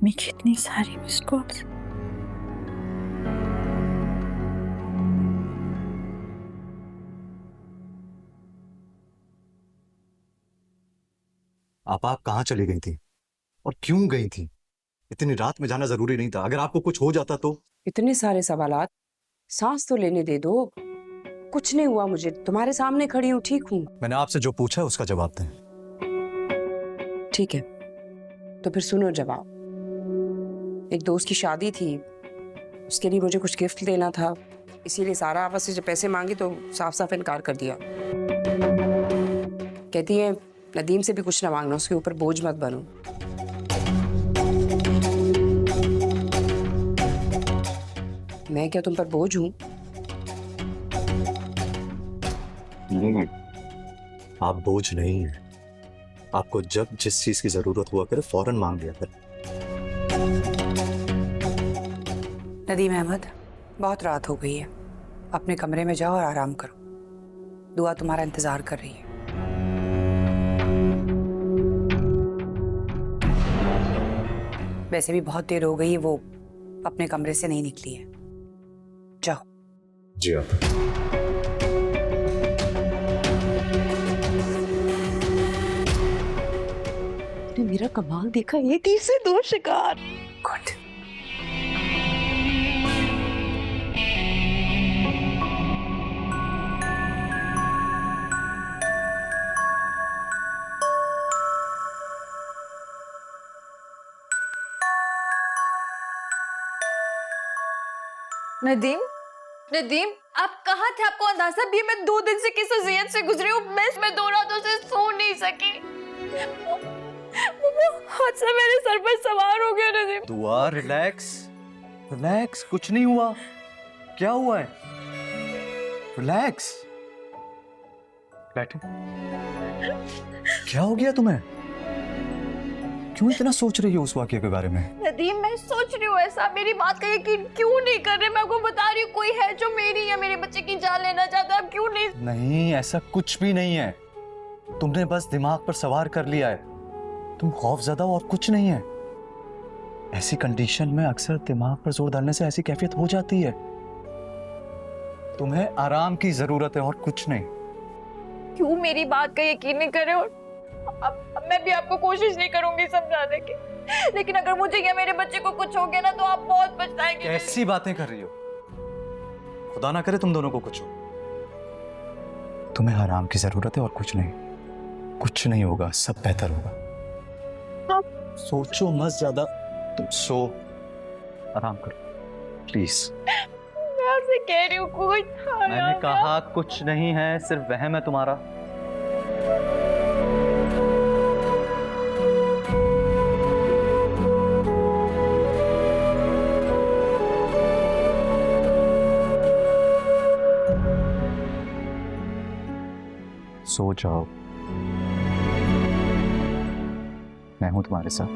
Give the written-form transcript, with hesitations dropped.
Mummy की इतनी सारी मिस कॉल्स। आप कहाँ चली गई थी और क्यों गई थी? इतनी रात में जाना जरूरी नहीं था। अगर आपको कुछ हो जाता तो? इतने सारे सवालात, सांस तो लेने दे दो। कुछ नहीं हुआ मुझे, तुम्हारे सामने खड़ी हूँ, ठीक हूँ। मैंने आपसे जो पूछा है उसका जवाब दें। ठीक है, तो फिर सुनो जवाब। एक दोस्त की शादी थी, उसके लिए मुझे कुछ गिफ्ट देना था, इसीलिए सारा आपस से जब पैसे मांगे तो साफ साफ इनकार कर दिया। कहती है नदीम से भी कुछ ना मांगना, उसके ऊपर बोझ मत बनो। मैं क्या तुम पर बोझ हूँ? आप बोझ नहीं हैं। आपको जब जिस चीज की जरूरत हुआ करे फौरन मांग लिया करें। नदीम अहमद, बहुत रात हो गई है, अपने कमरे में जाओ और आराम करो। दुआ तुम्हारा इंतजार कर रही है। वैसे भी बहुत देर हो गई है, वो अपने कमरे से नहीं निकली है। जाओ। जी आप। मेरा कमाल देखा, एक तीर से दो शिकार। गुड। नदीम, नदीम, आप कहाँ थे? आपको अंदाजा भी है मैं 2 दिन से किस अज़ियत से गुजरी हूँ। मैं 2 रातों से सो नहीं सकी। वो हादसा मेरे सर पर सवार हो गया। नदीम, दुआ, रिलैक्स रिलैक्स, कुछ नहीं हुआ। क्या हुआ है? रिलैक्स, बैठे। क्या हो गया तुम्हें? क्यों इतना सोच रही हो उस वाकये के बारे में? नदीम, मैं सोच रही हूँ ऐसा। मेरी बात का यकीन क्यों नहीं कर रहे? मैं आपको बता रही हूँ, कोई है जो मेरी या मेरे बच्चे की जान लेना चाहता है। आप क्यों नहीं? नहीं, ऐसा कुछ भी नहीं है। तुमने बस दिमाग पर सवार कर लिया है। तुम खौफज़दा हो और कुछ नहीं है। ऐसी कंडीशन में अक्सर दिमाग पर जोर डालने से ऐसी कैफियत हो जाती है। तुम्हें आराम की जरूरत है और कुछ नहीं। क्यों मेरी बात का यकीन नहीं कर रहे? और अब मैं भी आपको कोशिश नहीं करूंगी समझाने की, लेकिन अगर मुझे या मेरे बच्चे को कुछ हो गया ना तो आप बहुत पछताएंगे। कैसी बातें कर रही हो? खुदा ना करे तुम दोनों को कुछ हो। तुम्हें आराम की जरूरत है और कुछ नहीं। कुछ नहीं होगा, सब बेहतर होगा। सोचो मत ज्यादा, तुम सो, आराम करो प्लीज। मैं आपसे कह रही हूँ कुछ। मैंने कहा कुछ नहीं है, सिर्फ वहम है तुम्हारा। सो जाओ, मैं हूं तुम्हारे साथ।